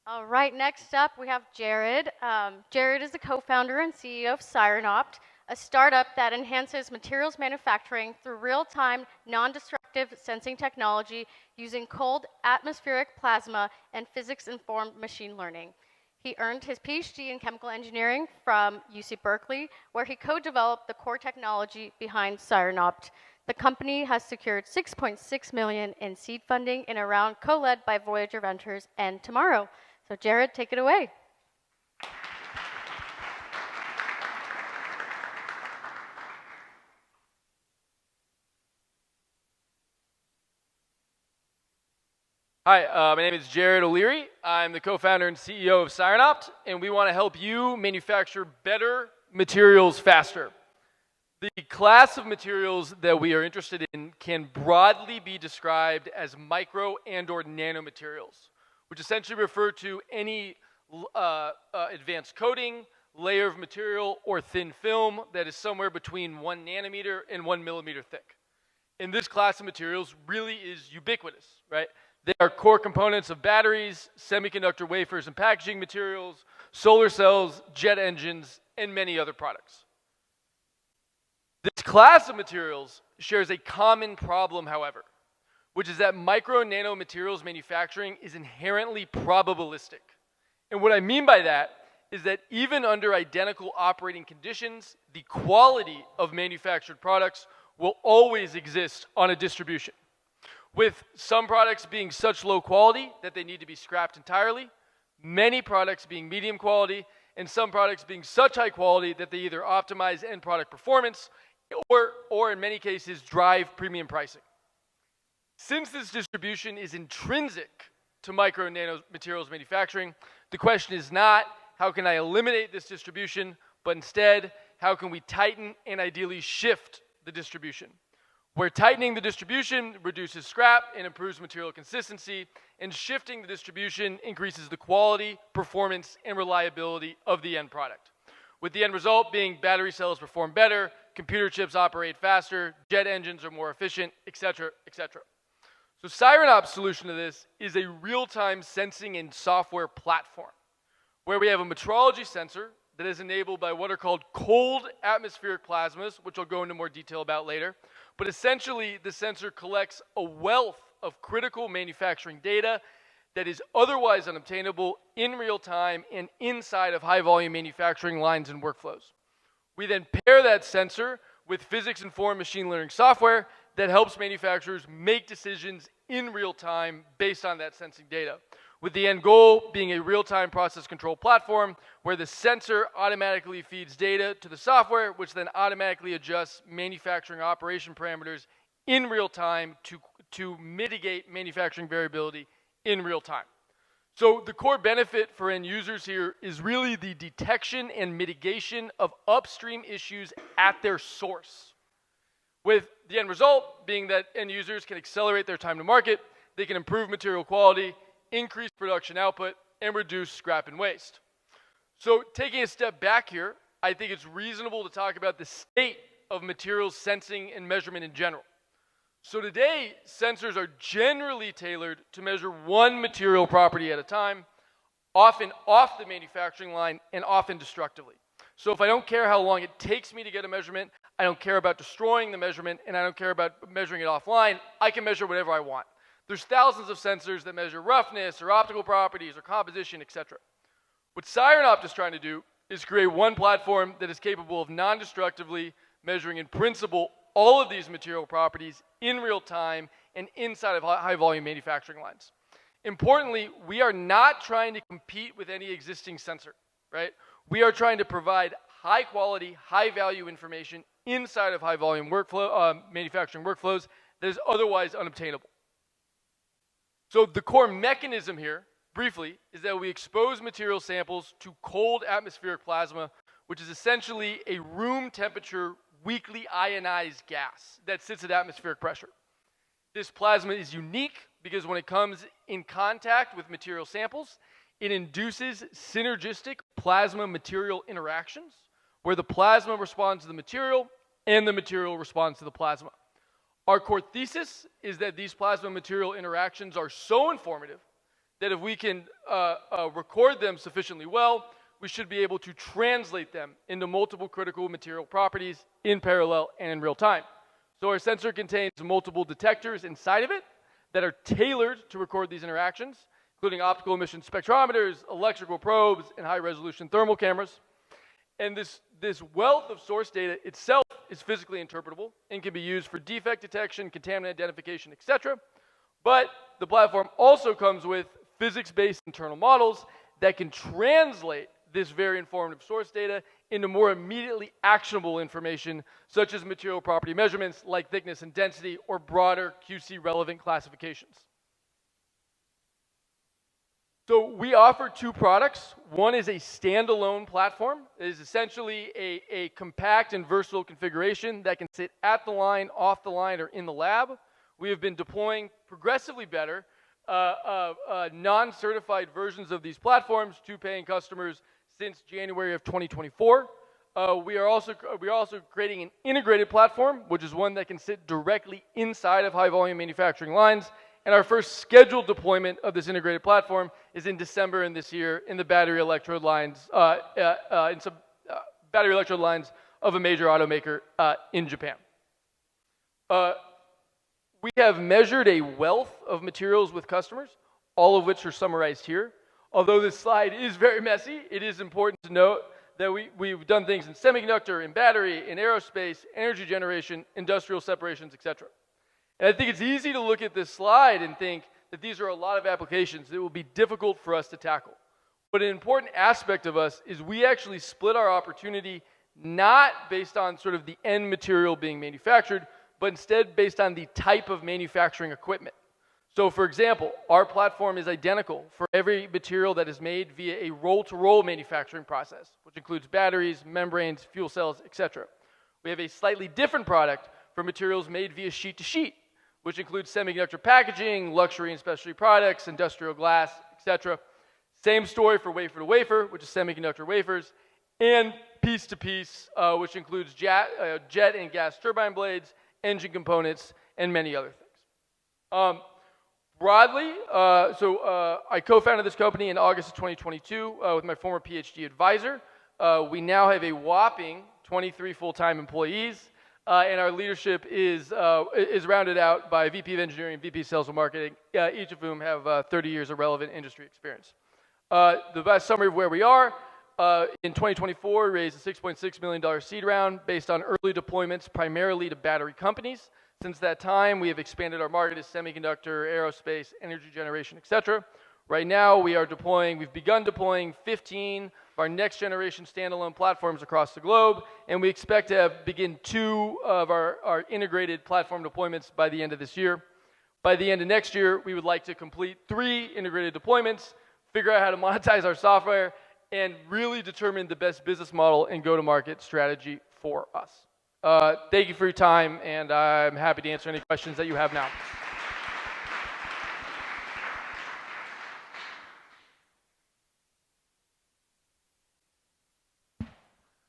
All right, next up we have Jared. Jared is the co-founder and CEO of Sinopt, a startup that enhances materials manufacturing through real-time, non-destructive sensing technology using cold atmospheric plasma and physics-informed machine learning. He earned his PhD in chemical engineering from UC Berkeley, where he co-developed the core technology behind Sinopt. The company has secured $6.6 million in seed funding in a round co-led by Voyager Ventures and Tomorrow. So Jared, take it away. Hi, my name is Jared O'Leary. I'm the co-founder and CEO of Sinopt, and we want to help you manufacture better materials faster. The class of materials that we are interested in can broadly be described as micro and/or nanomaterials, which essentially refer to any advanced coating, layer of material, or thin film that is somewhere between 1 nanometer and 1 millimeter thick. And this class of materials really is ubiquitous, right? They are core components of batteries, semiconductor wafers and packaging materials, solar cells, jet engines, and many other products. This class of materials shares a common problem, however, which is that micro and nano materials manufacturing is inherently probabilistic. And what I mean by that is that even under identical operating conditions, the quality of manufactured products will always exist on a distribution, with some products being such low quality that they need to be scrapped entirely, many products being medium quality, and some products being such high quality that they either optimize end product performance or in many cases drive premium pricing. Since this distribution is intrinsic to micro and nano materials manufacturing, the question is not how can I eliminate this distribution, but instead how can we tighten and ideally shift the distribution, where tightening the distribution reduces scrap and improves material consistency, and shifting the distribution increases the quality, performance, and reliability of the end product, with the end result being battery cells perform better, computer chips operate faster, jet engines are more efficient, etc., etc. So Sinopt's solution to this is a real-time sensing and software platform, where we have a metrology sensor that is enabled by what are called cold atmospheric plasmas, which I'll go into more detail about later. But essentially, the sensor collects a wealth of critical manufacturing data that is otherwise unobtainable in real time and inside of high-volume manufacturing lines and workflows. We then pair that sensor with physics-informed machine learning software that helps manufacturers make decisions in real time based on that sensing data, with the end goal being a real-time process control platform where the sensor automatically feeds data to the software, which then automatically adjusts manufacturing operation parameters in real time to mitigate manufacturing variability in real time. So the core benefit for end users here is really the detection and mitigation of upstream issues at their source, with the end result being that end users can accelerate their time to market, they can improve material quality, increase production output, and reduce scrap and waste. So taking a step back here, I think it's reasonable to talk about the state of materials sensing and measurement in general. So today, sensors are generally tailored to measure one material property at a time, often off the manufacturing line and often destructively. So if I don't care how long it takes me to get a measurement, I don't care about destroying the measurement, and I don't care about measuring it offline, I can measure whatever I want. There's thousands of sensors that measure roughness or optical properties or composition, etc. What Sinopt is trying to do is create one platform that is capable of non-destructively measuring in principle all of these material properties in real time and inside of high-volume manufacturing lines. Importantly, we are not trying to compete with any existing sensor, right? We are trying to provide high-quality, high-value information inside of high-volume manufacturing workflows that is otherwise unobtainable. So the core mechanism here, briefly, is that we expose material samples to cold atmospheric plasma, which is essentially a room temperature weakly ionized gas that sits at atmospheric pressure. This plasma is unique because when it comes in contact with material samples, it induces synergistic plasma-material interactions where the plasma responds to the material and the material responds to the plasma. Our core thesis is that these plasma-material interactions are so informative that if we can record them sufficiently well, we should be able to translate them into multiple critical material properties in parallel and in real time. So our sensor contains multiple detectors inside of it that are tailored to record these interactions, including optical emission spectrometers, electrical probes, and high-resolution thermal cameras. And this wealth of source data itself is physically interpretable and can be used for defect detection, contaminant identification, etc. But the platform also comes with physics-based internal models that can translate this very informative source data into more immediately actionable information, such as material property measurements like thickness and density, or broader QC-relevant classifications. So we offer two products. One is a standalone platform. It is essentially a compact and versatile configuration that can sit at the line, off the line, or in the lab. We have been deploying progressively better non-certified versions of these platforms to paying customers since January of 2024. We are also creating an integrated platform, which is one that can sit directly inside of high-volume manufacturing lines. And our first scheduled deployment of this integrated platform is in December in this year in the battery electrode lines, battery electrode lines of a major automaker in Japan. We have measured a wealth of materials with customers, all of which are summarized here. Although this slide is very messy, it is important to note that we've done things in semiconductor, in battery, in aerospace, energy generation, industrial separations, etc. And I think it's easy to look at this slide and think that these are a lot of applications that will be difficult for us to tackle. But an important aspect of us is we actually split our opportunity not based on sort of the end material being manufactured, but instead based on the type of manufacturing equipment. So for example, our platform is identical for every material that is made via a roll-to-roll manufacturing process, which includes batteries, membranes, fuel cells, etc. We have a slightly different product for materials made via sheet-to-sheet, which includes semiconductor packaging, luxury and specialty products, industrial glass, etc. Same story for wafer-to-wafer, which is semiconductor wafers, and piece-to-piece, which includes jet and gas turbine blades, engine components, and many other things. Broadly, I co-founded this company in August of 2022 with my former PhD advisor. We now have a whopping 23 full-time employees, and our leadership is rounded out by VP of Engineering, VP of Sales and Marketing, each of whom have 30 years of relevant industry experience. The best summary of where we are, in 2024, raised a $6.6 million seed round based on early deployments primarily to battery companies. Since that time, we have expanded our market as semiconductor, aerospace, energy generation, etc. Right now, we've begun deploying 15 of our next generation standalone platforms across the globe, and we expect to begin 2 of our integrated platform deployments by the end of this year. By the end of next year, we would like to complete 3 integrated deployments, figure out how to monetize our software, and really determine the best business model and go-to-market strategy for us. Thank you for your time, and I'm happy to answer any questions that you have now.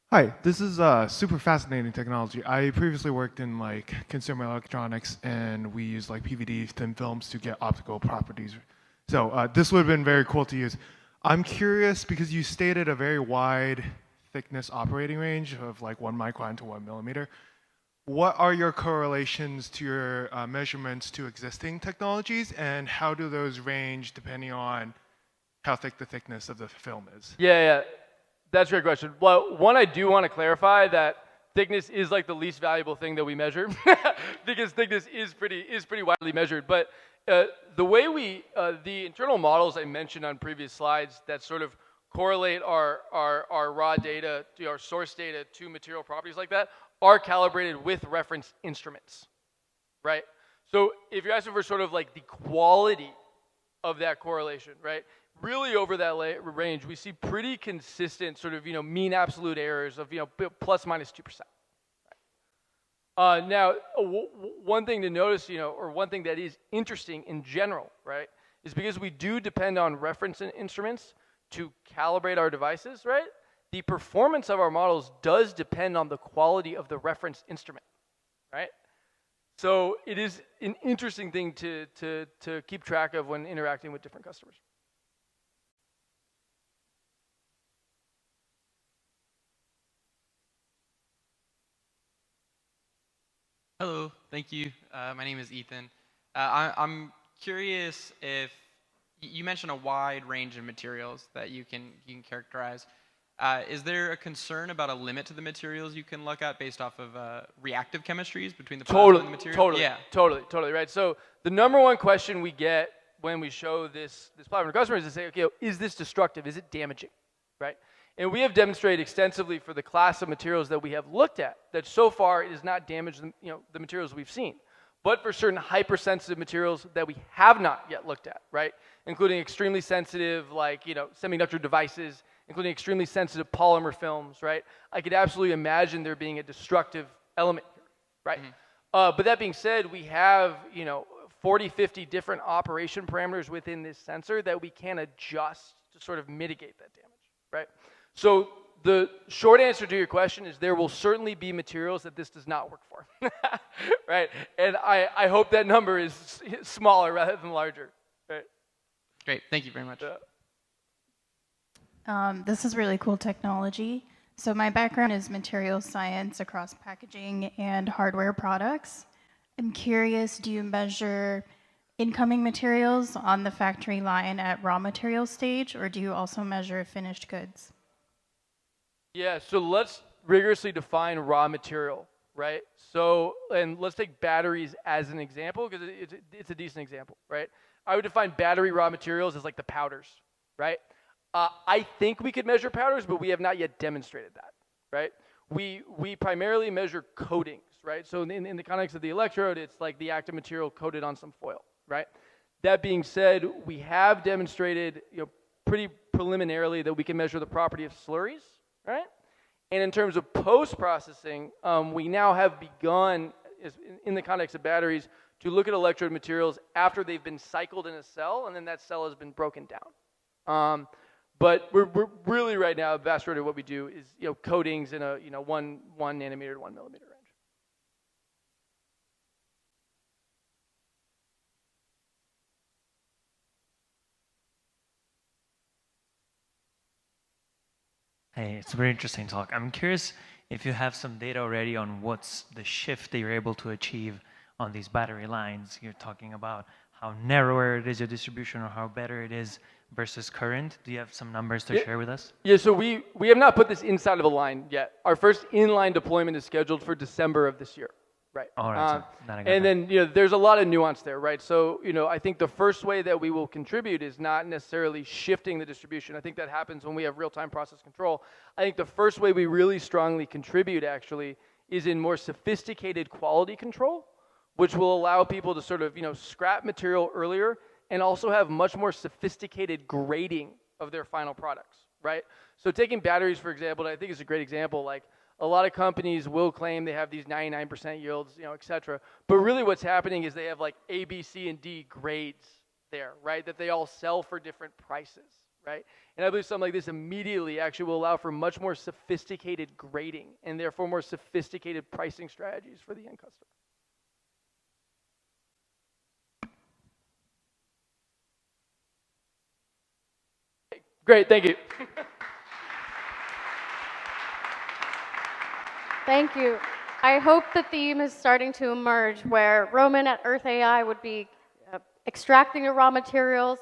Hi, this is super fascinating technology. I previously worked in like consumer electronics, and we use like PVD thin films to get optical properties. So this would have been very cool to use. I'm curious because you stated a very wide thickness operating range of like 1 micron to 1 millimeter. What are your correlations to your measurements to existing technologies, and how do those range depending on how thick the thickness of the film is? Yeah, that's a great question. Well, one, I do want to clarify that thickness is like the least valuable thing that we measure because thickness is pretty widely measured. But the way the internal models I mentioned on previous slides that sort of correlate our raw data to our source data to material properties like that are calibrated with reference instruments, right? So if you're asking for sort of like the quality of that correlation, right? Really over that range, we see pretty consistent sort of, mean absolute errors of, plus minus 2%. Right? Now, one thing to notice, or one thing that is interesting in general, right, is because we do depend on reference instruments to calibrate our devices, right? The performance of our models does depend on the quality of the reference instrument, right? So it is an interesting thing to keep track of when interacting with different customers. Hello, thank you. My name is Ethan. I'm curious if you mentioned a wide range of materials that you can characterize. Is there a concern about a limit to the materials you can look at based off of reactive chemistries between the plasma Totally, and the material? totally, Yeah. totally, right? So the number one question we get when we show this platform to customers is say, okay, is this destructive? Is it damaging, right? And we have demonstrated extensively for the class of materials that we have looked at that so far it has not damaged the materials we've seen. But for certain hypersensitive materials that we have not yet looked at, right? Including extremely sensitive, like, semiconductor devices, including extremely sensitive polymer films, right? I could absolutely imagine there being a destructive element here, right? But that being said, we have, 40, 50 different operation parameters within this sensor that we can adjust to sort of mitigate that damage, right? So the short answer to your question is there will certainly be materials that this does not work for, right? And I hope that number is smaller rather than larger, right? Great. Thank you very much. This is really cool technology. So my background is materials science across packaging and hardware products. I'm curious, do you measure incoming materials on the factory line at raw material stage, or do you also measure finished goods? Yeah, so let's rigorously define raw material, right? So, and let's take batteries as an example because it's a decent example, right? I would define battery raw materials as like the powders, right? I think we could measure powders, but we have not yet demonstrated that, right? We primarily measure coatings, right? So in the context of the electrode, it's like the active material coated on some foil, right? That being said, we have demonstrated, pretty preliminarily that we can measure the property of slurries, right? And in terms of post-processing, we now have begun, in the context of batteries, to look at electrode materials after they've been cycled in a cell, and then that cell has been broken down. But we're really right now, the vast majority of what we do is coatings in a 1 nanometer to 1 millimeter range. Hey, it's a very interesting talk. I'm curious if you have some data already on what's the shift that you're able to achieve on these battery lines. You're talking about how narrower it is your distribution or how better it is versus current. Do you have some numbers to share with us? Yeah, so we have not put this inside of a line yet. Our first inline deployment is scheduled for December of this year. Right. All right. And then there's a lot of nuance there, right? So I think the first way that we will contribute is not necessarily shifting the distribution. I think that happens when we have real-time process control. I think the first way we really strongly contribute actually is in more sophisticated quality control, which will allow people to sort of scrap material earlier and also have much more sophisticated grading of their final products, right? So taking batteries, for example, I think is a great example. Like, a lot of companies will claim they have these 99% yields, et cetera. But really what's happening is they have like A, B, C, and D grades there, right? That they all sell for different prices, right? And I believe something like this immediately actually will allow for much more sophisticated grading and therefore more sophisticated pricing strategies for the end customer. Great, thank you. Thank you. I hope the theme is starting to emerge where Roman at Earth AI would be extracting the raw materials.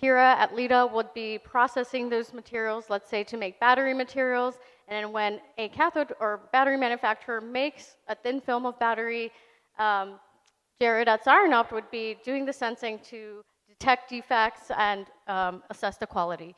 Kira at Lita would be processing those materials, let's say, to make battery materials. And then when a cathode or battery manufacturer makes a thin film of battery, Jared at Sinopt would be doing the sensing to detect defects and assess the quality.